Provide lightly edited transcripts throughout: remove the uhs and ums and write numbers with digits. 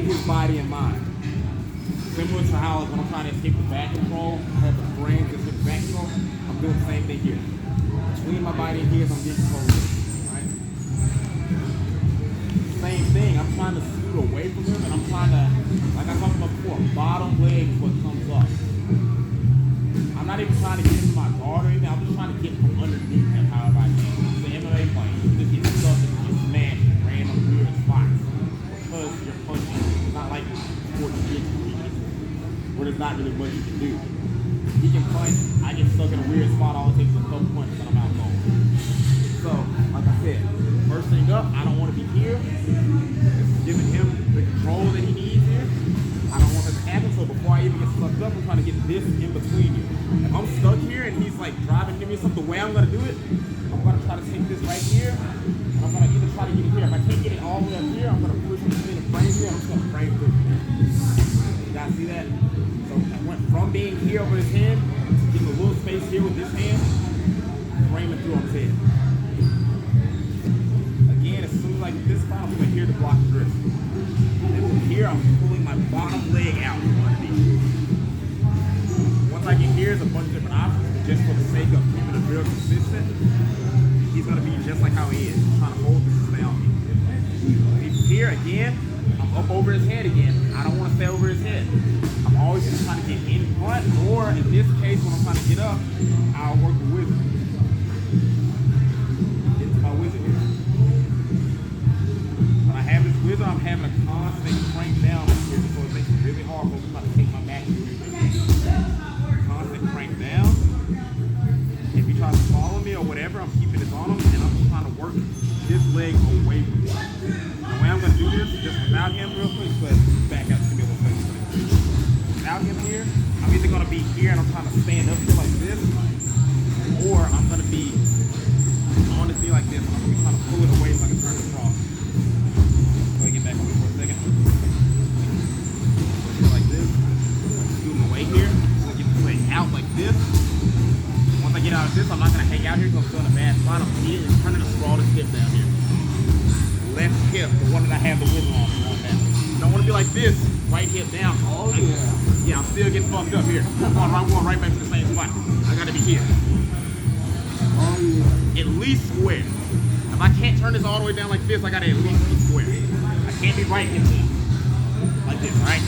keep his body in mind. Similar to how when I'm trying to escape the back control, I have the brain to escape the back control. I'm doing the same thing here. Between my body and his, I'm getting control of it, right? Same thing, I'm trying to scoot away from him, and I'm trying to, like I talked about before, bottom leg is what comes up. I'm not even trying to get into my guard or anything, I'm just trying to get from underneath him however I can. It's an MMA fight, you just get stuck and get smashed in random weird spots. Because you're punching, it's not like sports jiu-jitsu, where there's not really much you can do. He can punch, I get stuck in a weird spot, all it takes is a couple punches and I'm out cold. So, like I said, first thing up, I don't want to be here. It's giving him the control that he needs here. I don't want that to happen, so before I even get stuck up, I'm trying to get this in between you. If I'm stuck here and he's like driving to me something, the way I'm going to do it, I'm going to try to take this right here, and I'm going to either try to get it here. If I can't get it all the way up here, I'm going to push him between the frames here, I'm just going to frame through. You guys see that? So I went from being here over his head to getting a little space here with this hand, framing through on his head. Again, as soon as I get this spot, I'm going to here to block the grip. And from here, I'm pulling my bottom leg out from underneath. Once I get here, there's a bunch of different options, but just for the sake of keeping it real consistent, he's going to be just like how he is, trying to hold this to stay on me. If he's here again, I'm up over his head again. I don't want to stay over his head. I'm always just trying to get in front, or in this case, when I'm trying to get up, I'll work the wizard. Get to my wizard here. When I have this wizard, I'm having a constant crank down here, so it makes it really hard for me to take my back here. Constant crank down. If he tries to follow me or whatever, I'm keeping this on him, and I'm just trying to work this leg away from me. The way I'm going to do this is just without him real quick, but back out to me a little bit. Without him here, I'm either going to be here and I'm trying to stand up here like this, or I'm going to be on this knee like this, and I'm going to be trying to pull it away so I can turn it across. So I get back over here for a second. Like this. Scooting away here. So I get this leg out like this. Once I get out of this, I'm not going to hang out here because I'm still in a bad spot. I'm here and turning to sprawl this hip down here. Left hip, the one that I have the wizard on. Don't want to be like this, right hip down. Oh, yeah. I'm still getting fucked up here. I'm going right back to the same spot. I got to be here. Oh, yeah. At least square. If I can't turn this all the way down like this, I got to at least be square. I can't be right hip down. Like this, right?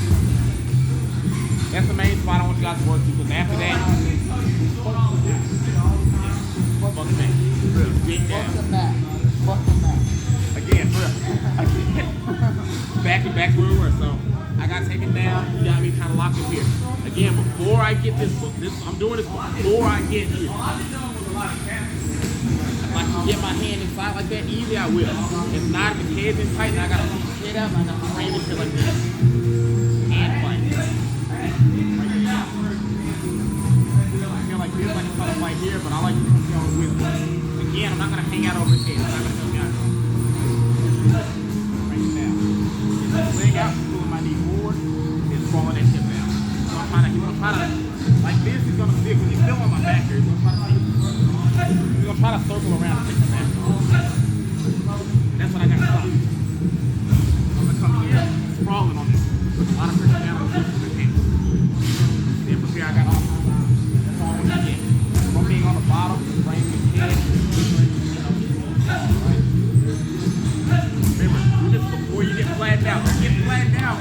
That's the main spot I want you guys to work to, because after that, fuck the mat. Get down. Fuck the mat. Again, back to where we were. So I got taken down. You got me kind of locked up here. Again, before I get this, I'm doing this before I get here. If I can get my hand inside like that easy, I will. If not, if the head's in tight, and I got to pull the head out, and I got to frame this shit like this. And fight. I feel like this, like I'm trying to fight here, but I like to put you on with me. Again, I'm not going to hang out over his head. I'm not going to come out. Bring it down. Get that leg out, pulling my knee forward, and falling that hip down. So I'm trying to, like this, he's going to stick, because he's still on my back here. He's going to try to circle around and take my back. And that's what I got to stop. I'm going to come here, sprawling on this. Put a lot of pressure down on this hand. Then from here, I got off. That's all I want to get. From being on the bottom, frame his head, right? Remember, do this before you get flattened out. Don't get flattened out.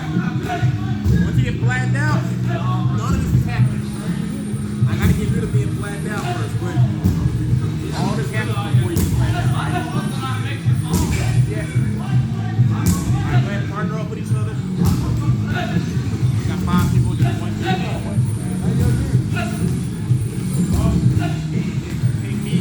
Once you get flattened out, none of this is happening. I gotta get rid of being flattened out first, but all this happens before you get flattened out. Yeah. Alright, go ahead and partner up with each other. We got 5 people, just 1 people. Take me.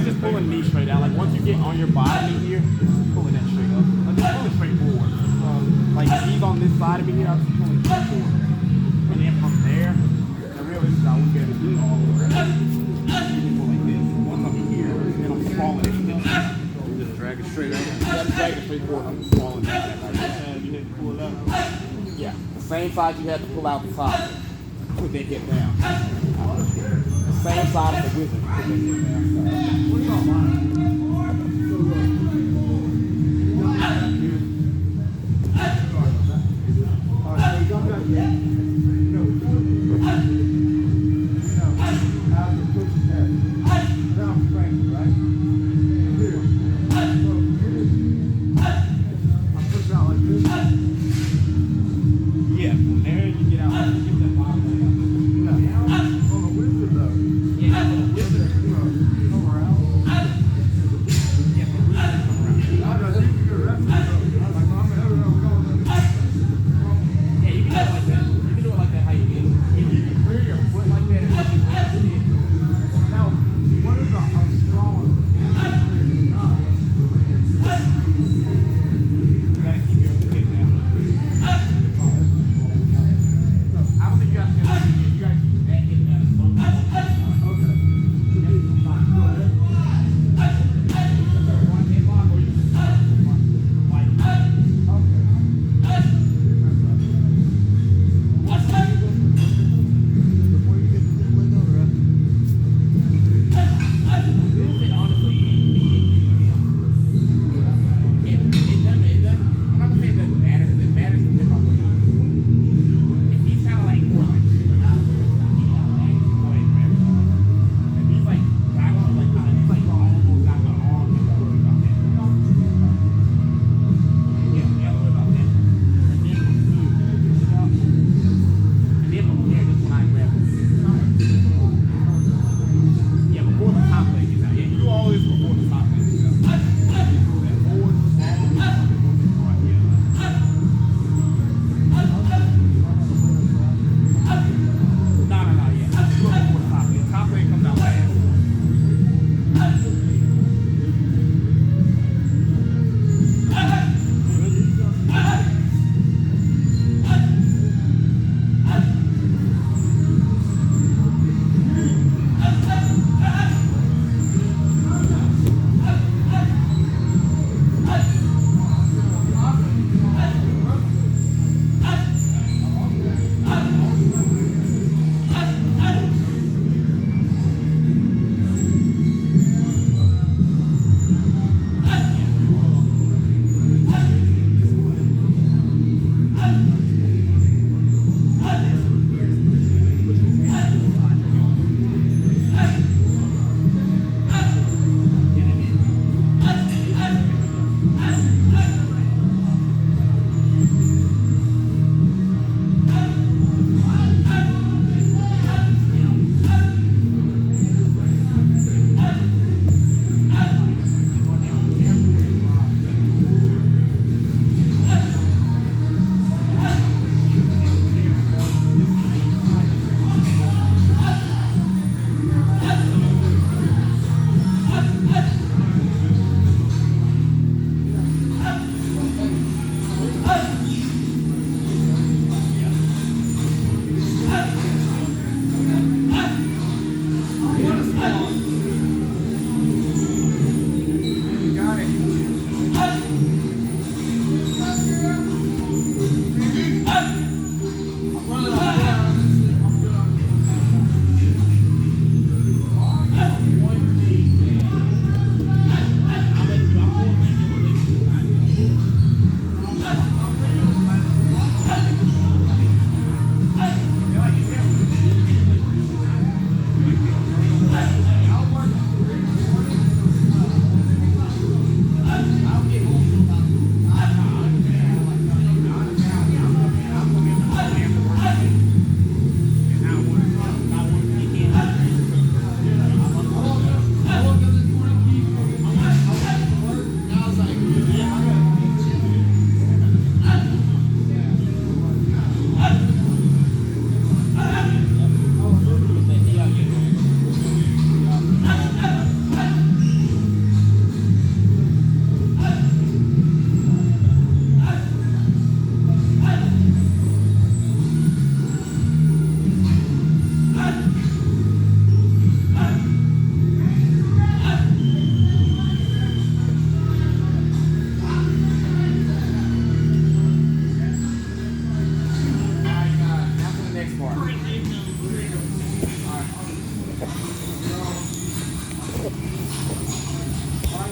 it's just pulling the knee straight out. Like once you get on your body here, just pulling that straight up. Like just pull it straight forward. Like if he's on this side of me here, I'm just pulling straight forward. And then from there, the real issue I won't be able to do it all the way. Pull like this. Once I'm here, then I'm falling it. Just drag it straight out. Yeah, drag it straight forward. I'm just falling down. Like you need to pull it up. Yeah, the same side you had to pull out the top. Put that hip down. The same side of the wizard. Put that hip down. What's on mine? Yeah, from there you get out. You get that bottom leg up. Yeah, for the wizard.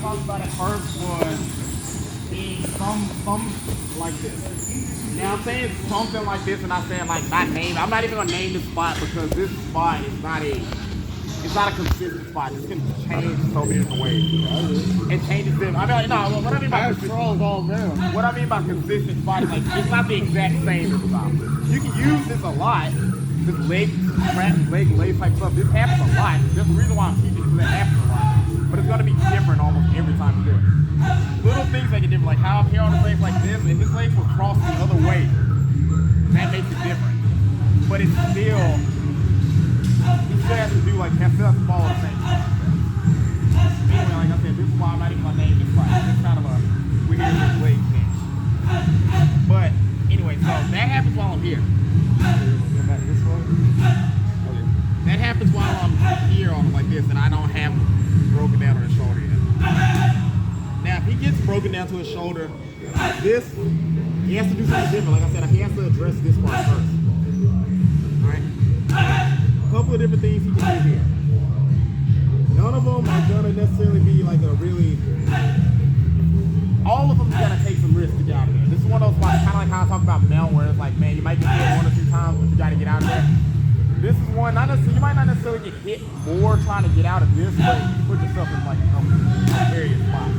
talked about at first was being some like this. Now I'm saying something like this, and I'm saying like not name. I'm not even gonna name this spot because this spot is not a consistent spot. This can change so many different ways. It changes them. I mean, no, what I mean by what I mean by consistent spot is like it's not the exact same as well. You can use this a lot. This leg type stuff. This happens a lot. There's a reason why I'm teaching because it happens a lot. But it's gonna be different almost every time you do it. Little things make it different, like how I'm here on his legs like this, and his legs will cross the other way. That makes it different. But it's still, he still has to do like, he still has to follow the same process. Anyway, like I said, this is why I'm not even gonna name this fight. It's kind of a weird leg pinch. But anyway, so that happens while I'm here. That happens while I'm here on like this, and I don't have broken down on his shoulder yet. Now, if he gets broken down to his shoulder, this, he has to do something different. Like I said, he has to address this part first. Alright? A couple of different things he can do here. None of them are gonna necessarily be like a really, all of them are gonna take some risk to get out of there. This is one of those spots, kind of like how I talk about Mel, where it's like, man, you might get hit 1 or 2 times, but you gotta get out of there. This is one, not necessarily, you might not necessarily get hit more trying to get out of this, but you put yourself in like various spots.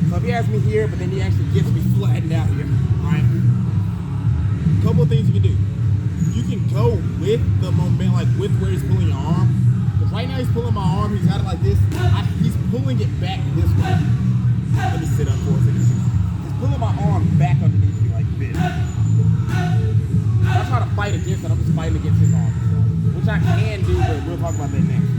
So if he has me here, but then he actually gets me flattened out here, right? A couple of things you can do. You can go with the moment, like with where he's pulling your arm. Because right now he's pulling my arm, he's got it like this. He's pulling it back this way. Let me sit up for a second. He's pulling my arm back underneath me like this. I try to fight against it, I'm just fighting against his arm. Which I can do, but we'll talk about that next.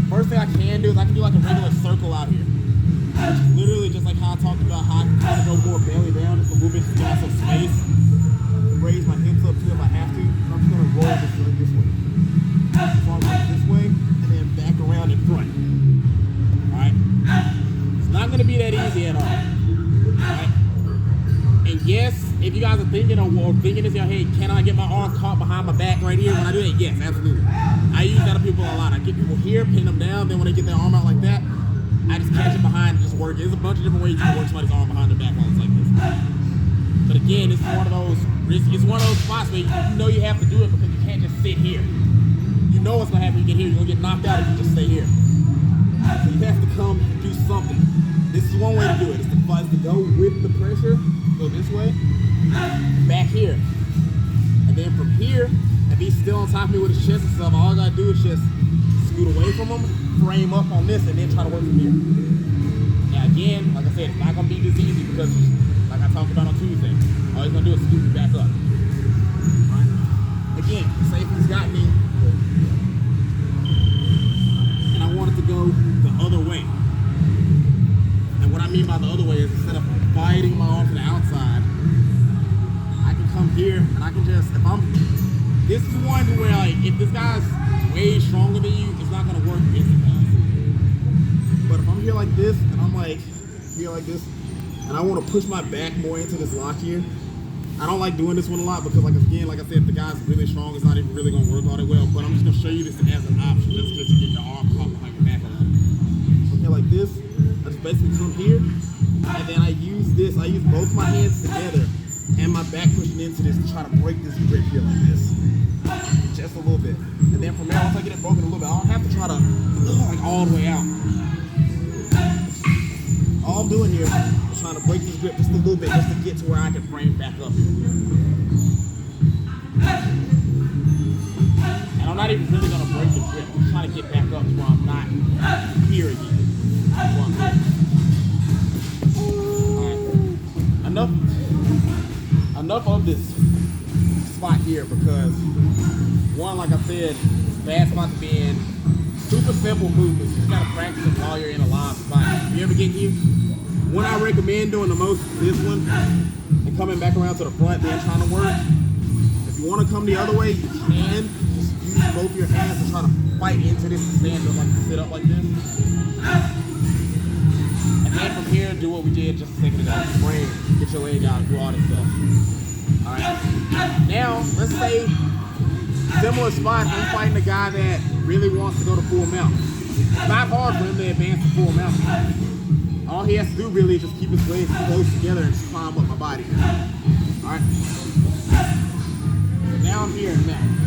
First thing I can do is I can do like a regular circle out here. Which is literally just like how I talked about how I can kind of go more belly down, just a little bit to get some space. Raise my hips up too if I have to. So I'm just gonna roll this way. So I'm going this way and then back around in front. Alright? It's not gonna be that easy at all. Alright? And yes, if you guys are thinking or thinking this in your head, can I get my arm caught behind my back right here when I do that? Yes, absolutely. I use that on people a lot. I get people here, pin them down, then when they get their arm out like that, I just catch it behind and just work it. There's a bunch of different ways you can work somebody's arm behind their back while it's like this. But again, it's one of those spots where you know you have to do it because you can't just sit here. You know what's gonna happen when you get here. You're gonna get knocked out if you just stay here. So you have to come and do something. This is one way to do it. It's to go with the pressure, go this way, back here. And then from here, if he's still on top of me with his chest and stuff, all I gotta do is just scoot away from him, frame up on this, and then try to work from here. Now again, like I said, it's not gonna be this easy because, like I talked about on Tuesday, all he's gonna do is scoot me back up. Right? Again, say if he's got me, and I want it to go the other way. And what I mean by the other way is instead of fighting my arm to the outside, I can come here and I can just, this is one where like, if this guy's way stronger than you, it's not gonna work instantly. But if I'm here like this, and I'm like, here like this, and I wanna push my back more into this lock here, I don't like doing this one a lot because like again, like I said, if the guy's really strong, it's not even really gonna work all that well, but I'm just gonna show you this as an option, just to get your arm caught behind your back a lot. Okay, like this, I just basically come here, and then I use both my hands together and my back pushing into this to try to break this grip here like this. Just a little bit. And then from there, once I get it broken a little bit, I don't have to try to like all the way out. All I'm doing here is trying to break this grip just a little bit just to get to where I can frame back up here. And I'm not even really going to break the grip. I'm trying to get back up to where I'm not here again. Alright. Enough of this spot here because one, like I said, bad spot to be in. Super simple movements. You just gotta practice it while you're in a live spot. If you ever get here, one I recommend doing the most is this one and coming back around to the front, then trying to work. If you want to come the other way, you can. Just use both your hands to try to fight into this and stand up, like sit up like this. And then from here, do what we did just a second ago. Frame, get your leg out, do all this stuff. Alright. Now, let's say Similar spot, I'm fighting a guy that really wants to go to full mount. It's not hard for him to advance to full mount. All he has to do really is just keep his legs close together and just climb up my body. Alright? So now I'm here in mount.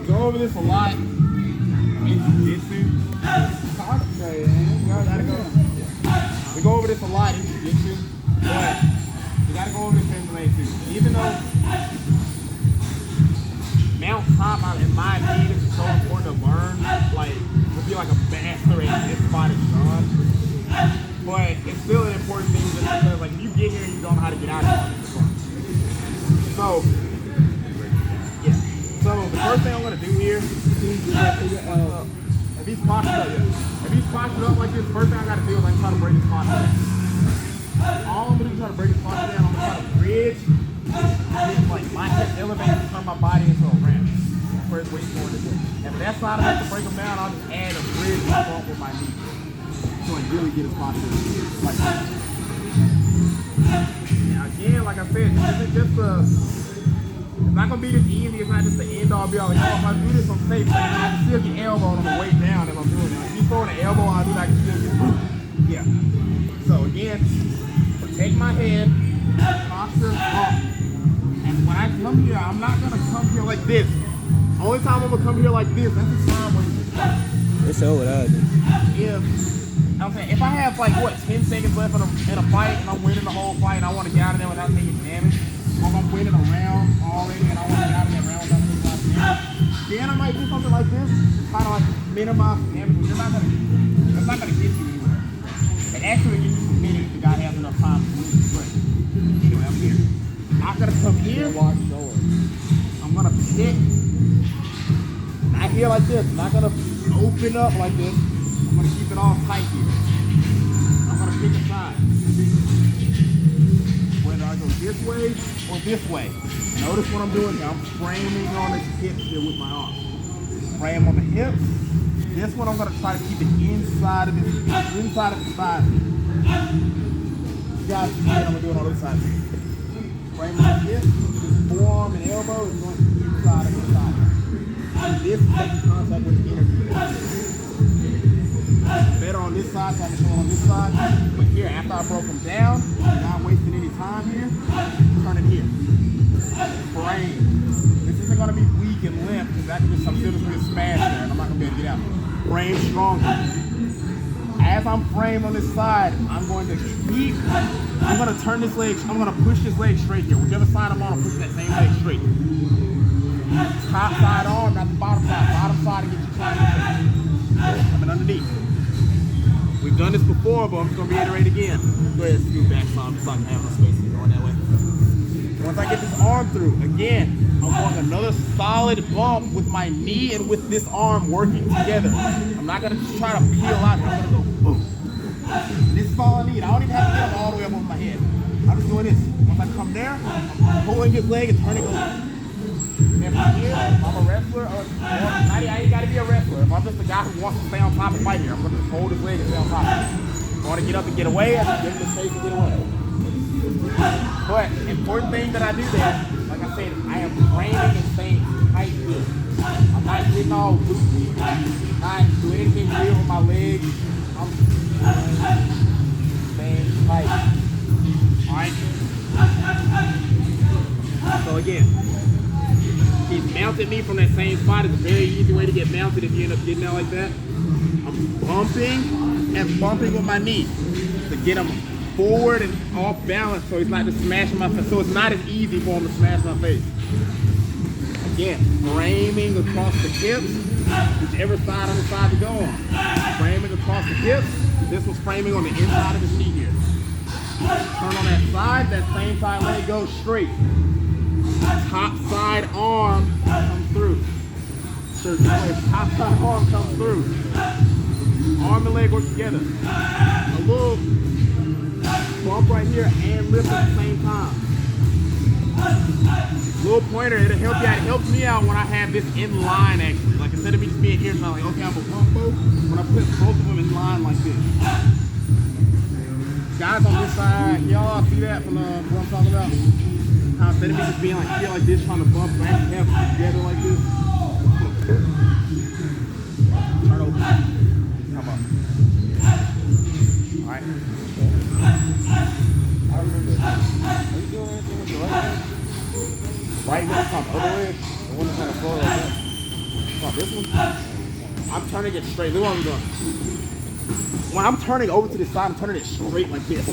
Go over this a lot in jiu-jitsu. We go over this a lot in jiu-jitsu, but you gotta go over this in MMA too. Even though mount top, in my opinion, is so important to learn, like, it'll be like a master at this spot is done. But it's still an important thing just because, like, if you get here and you don't know how to get out of it, so, yeah. So, the first thing I'm gonna do here, if he's postured up like this, first thing I gotta do is try to break his posture down. All I'm gonna do is try to break his posture down. I'm gonna try to bridge, like my head elevates and turn my body into a ramp. First way going to do. If that's not enough to break him down, I'll just add a bridge and bump with my knee. So I really get his posture like that. Now again, like I said, this isn't just it's not gonna be this easy, it's not just the end all be all. Like, if I do this, I'm safe. Like, I can still get elbowed on the way down if I'm doing it. If you throw an elbow, I'll do that, I can still get yeah. So again, protect my head, posture up. And when I come here, I'm not gonna come here like this. Only time I'm gonna come here like this, that's the time when It's over that. if I have like what 10 seconds left in a fight and I'm winning the whole fight and I want to get out of there without taking damage, or if I'm winning a round already and I want to get out of that round without taking damage, then I might do something like this, kind of like minimize damage. That's not gonna get you anywhere. It actually gets you submitted if the guy has enough time to win. But anyway, I'm here. I'm gonna come here. I'm gonna pick. Not here like this. I'm not gonna open up like this. I'm gonna keep it all tight here. I'm gonna pick a side. Whether I go this way or this way. Notice what I'm doing here. I'm framing on his hips here with my arm. Frame on the hips. This one I'm gonna try to keep it inside of his thigh. You guys see what I'm doing on those sides. Frame on the hips. His forearm and elbow is going inside of his thigh. This is making contact with the inner knee. Better on this side, so I'm showing on this side. But here, after I broke them down, not wasting any time here, turn it here. Frame. This isn't going to be weak and limp, because that can just, I'm still just going to smash there, and I'm not going to be able to get out. Frame stronger. As I'm framed on this side, I'm going to turn this leg, I'm going to push this leg straight here. Whichever side I'm on, I'm pushing that same leg straight. Top side arm, not the bottom side. Bottom side to get you trying coming underneath. We've done this before, but I'm just going to reiterate again. Go ahead and scoot back some, just so I can have no space going that way. Once I get this arm through, again, I'm going another solid bump with my knee and with this arm working together. I'm not going to just try to peel out. I'm going to go boom. This is all I need. I don't even have to get him all the way up over my head. I'm just doing this. Once I come there, I'm pulling his leg and turning over. If I'm here, I'm a wrestler, or I ain't got to be a wrestler. If I'm just a guy who wants to stay on top and fight here, I'm going to just hold his leg and stay on top. If I want to get up and get away, I just give him the space to get away. But important thing that I do there, like I said, I am framing and staying tight here. I'm not getting all loopy, not doing anything real with my legs. I'm staying tight. Alright? So again, he's mounted me from that same spot. It's a very easy way to get mounted if you end up getting out like that. I'm bumping and bumping with my knee to get him forward and off balance so he's not just smashing my face. So it's not as easy for him to smash my face. Again, framing across the hips, whichever side I decide to go on. Framing across the hips. This was framing on the inside of his knee here. Turn on that side, that same side leg goes straight. Top side arm comes through. Top side arm comes through. Arm and leg work together. A little bump right here and lift at the same time. Little pointer, it'll help you out. It helps me out when I have this in line actually. Like instead of me just being here, it's not like, okay, I'm a bump both. When I put both of them in line like this. Guys on this side, y'all see that from what I'm talking about? Instead of me just being like here like this, trying to bump back and have together like this. Turn over. Come up. Alright. I remember. Are you doing anything with the right hand? Right here, top other leg. The one that's on the floor like that? Top this one. I'm turning it straight. Look what I'm doing. When I'm turning over to the side, I'm turning it straight like this.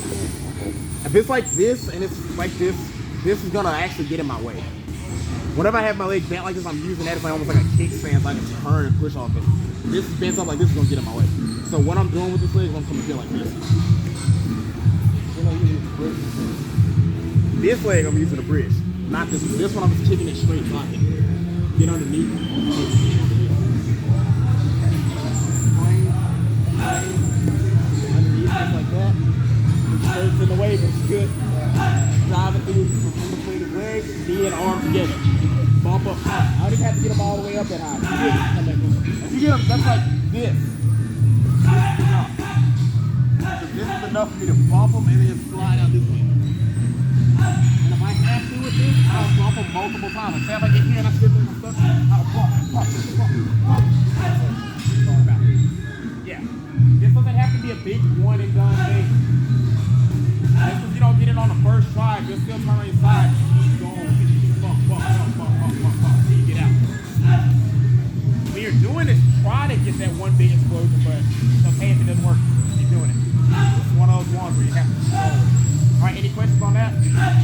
If it's like this and it's like this is gonna actually get in my way. Whenever I have my leg bent like this, I'm using that as like almost like a kickstand so I can turn and push off it. This is bent up like this is gonna get in my way. So what I'm doing with this leg is I'm coming to feel like this. This leg I'm using a bridge. Not this one. This one I'm just kicking it straight so I can get underneath. Underneath just like that. It skirts in the way, but it's good. Driving through between the legs, knee and arm together. Bump up high. I don't even have to get them all the way up that high. If you get them, that's like this. This is enough for me to bump them and then slide out this way. And if I have to with this, I'll bump them multiple times. Like, say if I get here and I slip in my stuff, I'll bump. Yeah. This doesn't have to be a big one and done thing. Just if you don't get it on the first try, you'll still turn on your side. Keep going. Bump. Till you get out. When you're doing this, try to get that one big explosion, but it's okay if it doesn't work. Keep doing it. It's one of those ones where you have to control it. Alright, any questions on that?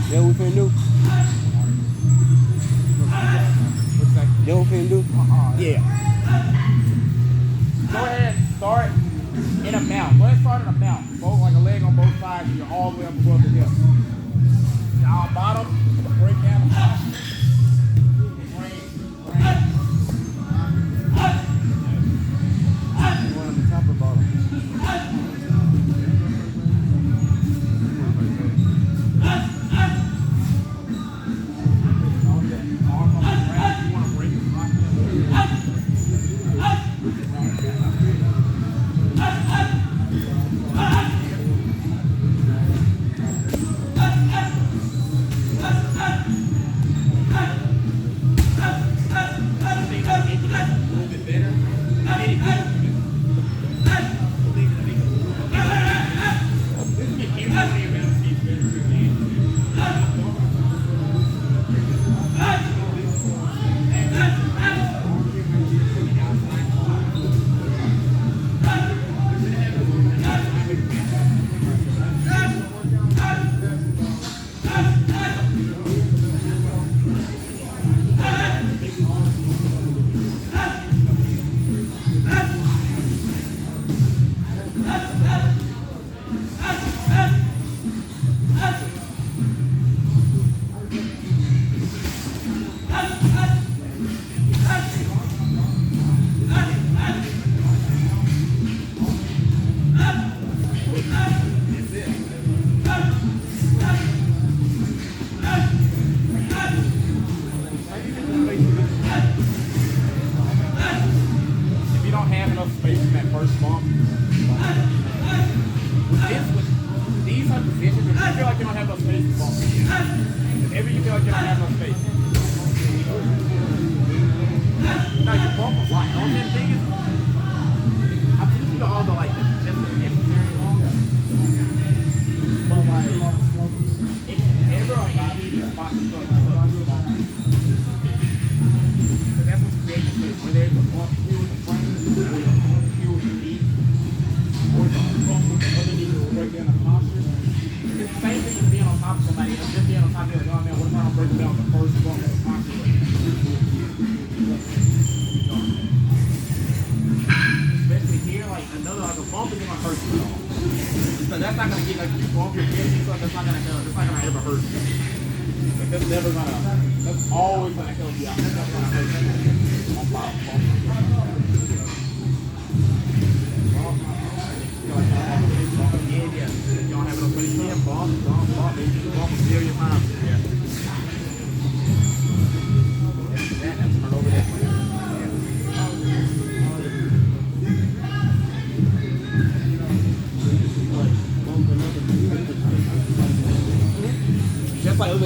Yeah, we finna do. What's that? Yeah, we finna do. Yeah. Go ahead and start in a mount. Go ahead and start in a mount. Both like a leg on both sides and you're all the way up above the hip. Down bottom, break down the top. You want on the top or bottom?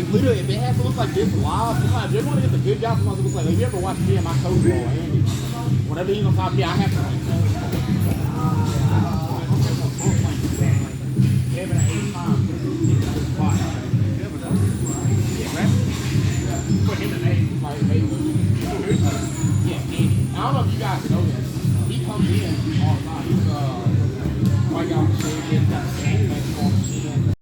like literally, if it has to look like this live, sometimes if you want to get the good job, sometimes it looks like if you ever watch me and my coach ball, Andy, whenever he's on top of me, I have to like every 8 times. Put him in 8, like maybe. Yeah, Andy. I don't know if you guys know this. He comes in all the time. He's white guy with shade, he's got the same thing on the chin.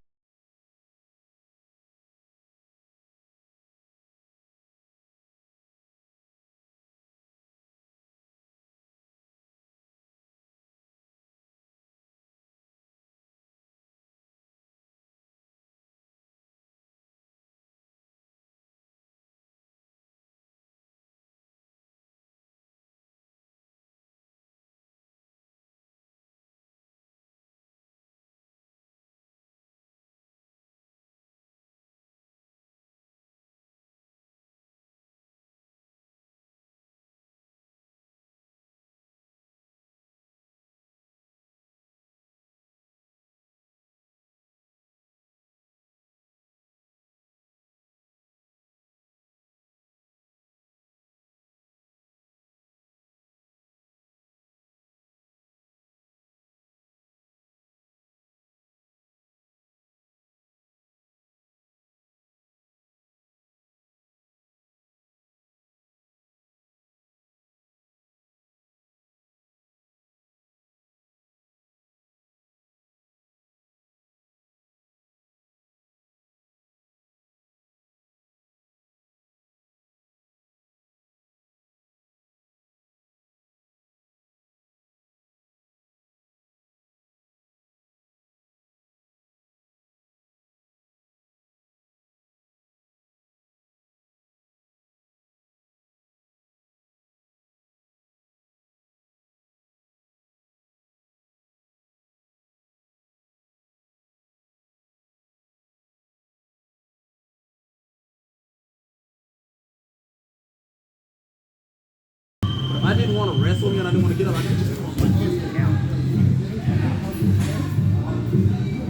If I didn't want to wrestle me and I didn't want to get up, I could just come like this and out.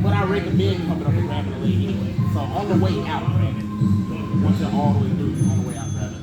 But I recommend coming up and grabbing the leg anyway. So on the way out, grab it. Once you're all the way through, on the way out, grab it.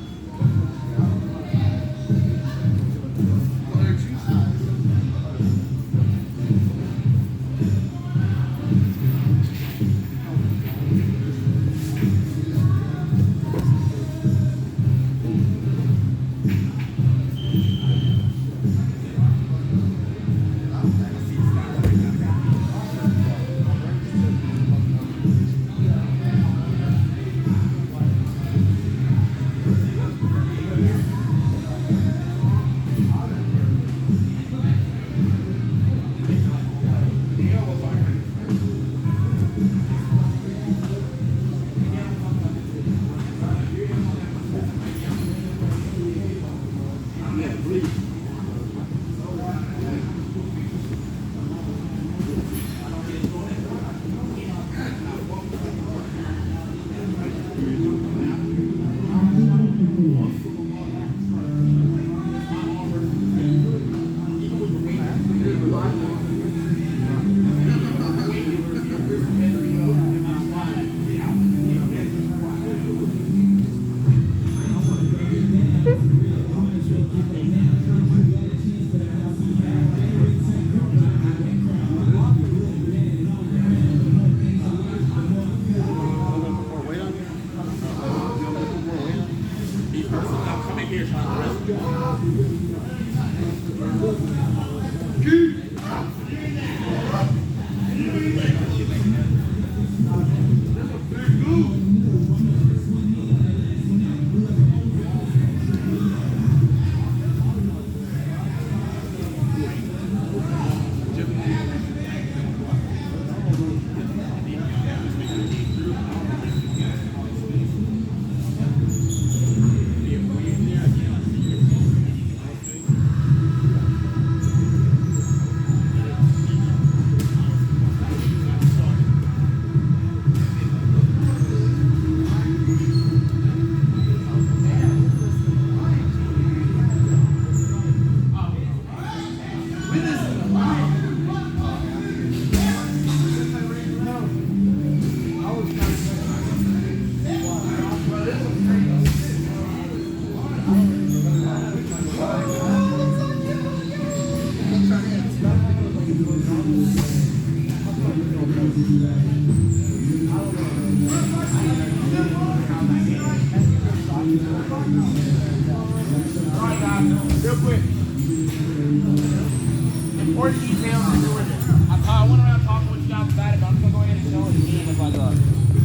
Important details to doing this. I went around talking with you guys about it, but I'm just gonna go ahead and show it again if I go.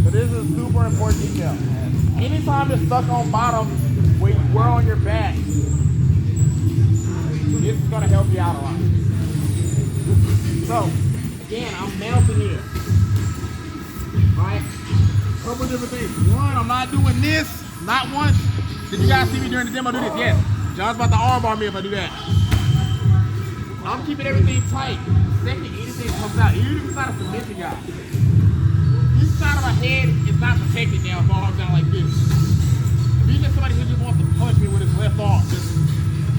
But this is a super important detail. Anytime you're stuck on bottom where you were on your back, this is gonna help you out a lot. So, again, I'm mounting here. Right? Couple different things. One, I'm not doing this. Not once. Did you guys see me during the demo do this? Yes. John's about to armbar me if I do that. I'm keeping everything tight. Second, anything comes out. Even if it's not a submission guy. This side of my head is not protected now if my arm's down like this. If he's just somebody who just wants to punch me with his left arm, just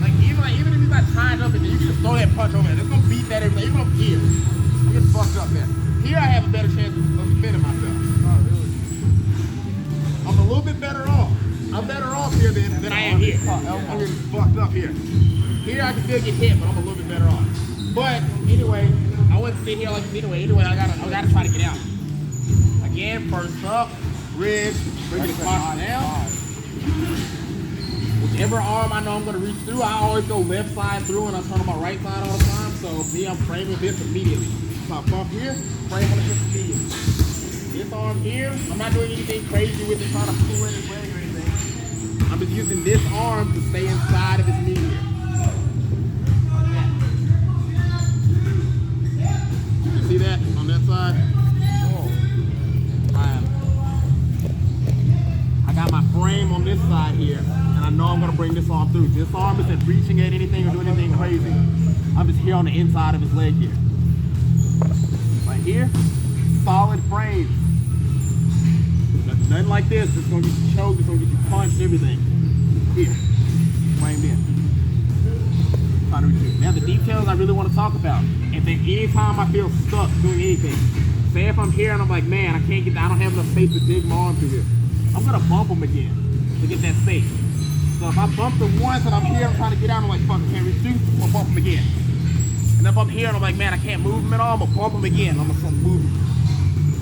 like even if he's not tied up in there, you can just throw that punch over there. It's gonna beat that everything. Even up here. I'm getting fucked up there. Here I have a better chance of defending myself. Oh, really? I'm a little bit better off. I'm better off here than I am here. I'm getting fucked up here. Here I can still get hit, but I'm a little bit better off. But anyway, I wouldn't sit here like this anyway. I gotta try to get out. Again, first up, ridge, bring the caution down. Whichever arm I know I'm gonna reach through, I always go left side through and I turn on my right side all the time. So me, I'm framing this immediately. So I bump here, frame on this immediately. This arm here, I'm not doing anything crazy with it, trying to pull in his leg or anything. I'm just using this arm to stay inside of his knee here. See that on that side? I got my frame on this side here, and I know I'm gonna bring this arm through. This arm isn't reaching at anything or doing anything crazy. I'm just here on the inside of his leg here. Right here, solid frame. Nothing like this. It's gonna get you choked, it's gonna get you punched, everything. Here, framed in. Now the details I really want to talk about. And then anytime I feel stuck doing anything, say if I'm here and I'm like, man, I can't get, I don't have enough space to dig my arm through here. I'm gonna bump him again to get that space. So if I bump him once and I'm here, I'm trying to get out, I'm like, fuck, I can't reach through, I'm gonna bump him again. And if I'm here and I'm like, man, I can't move him at all, I'm gonna bump him again. I'm gonna move him.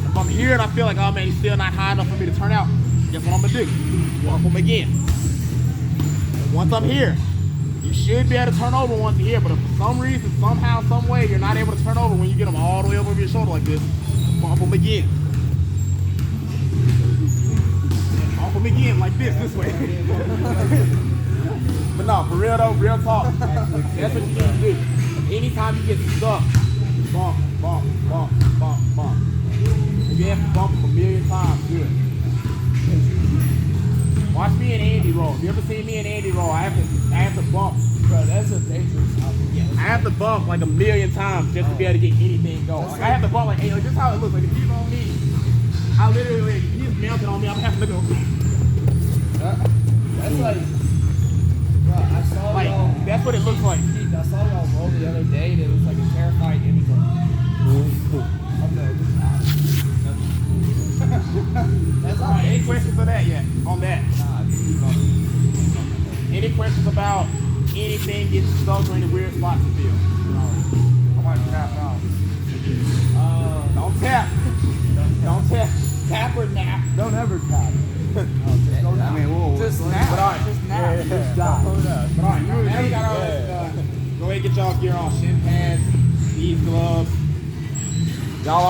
If I'm here and I feel like, oh man, he's still not high enough for me to turn out, guess what I'm gonna do? Bump him again. And once I'm here, you should be able to turn over once here, but if for some reason, somehow, some way, you're not able to turn over when you get them all the way over your shoulder like this, bump them again. Bump them again like this way. But no, for real though, real talk, that's what you need to do. Anytime you get stuck, bump, bump, bump, bump, bump. If you have to bump them a million times, do it. Watch me and Andy roll. If you ever see me and Andy roll, I have to bump. Bro, that's a dangerous I have to bump like a million times just to be able to get anything going. Like I have to bump like, hey, like this is how it looks. Like if he's on me, I literally, like, if he's mounted on me, I'm gonna have to look at him. That's like, bro, I saw like y'all. that's what it looks like. I saw y'all roll the other day and it was like a terrifying image of me. That's all right. Any questions for that yet? On that? Any questions about anything getting stuck or any weird spots to feel? I might tap out. Don't tap. Don't tap. Tap or nap. Don't ever tap. I mean, whoa. Just nap. But all right. Just nap. Yeah. Just die. But all right. Now you got all this. Go ahead and get y'all gear on. Shin pads, these gloves. Y'all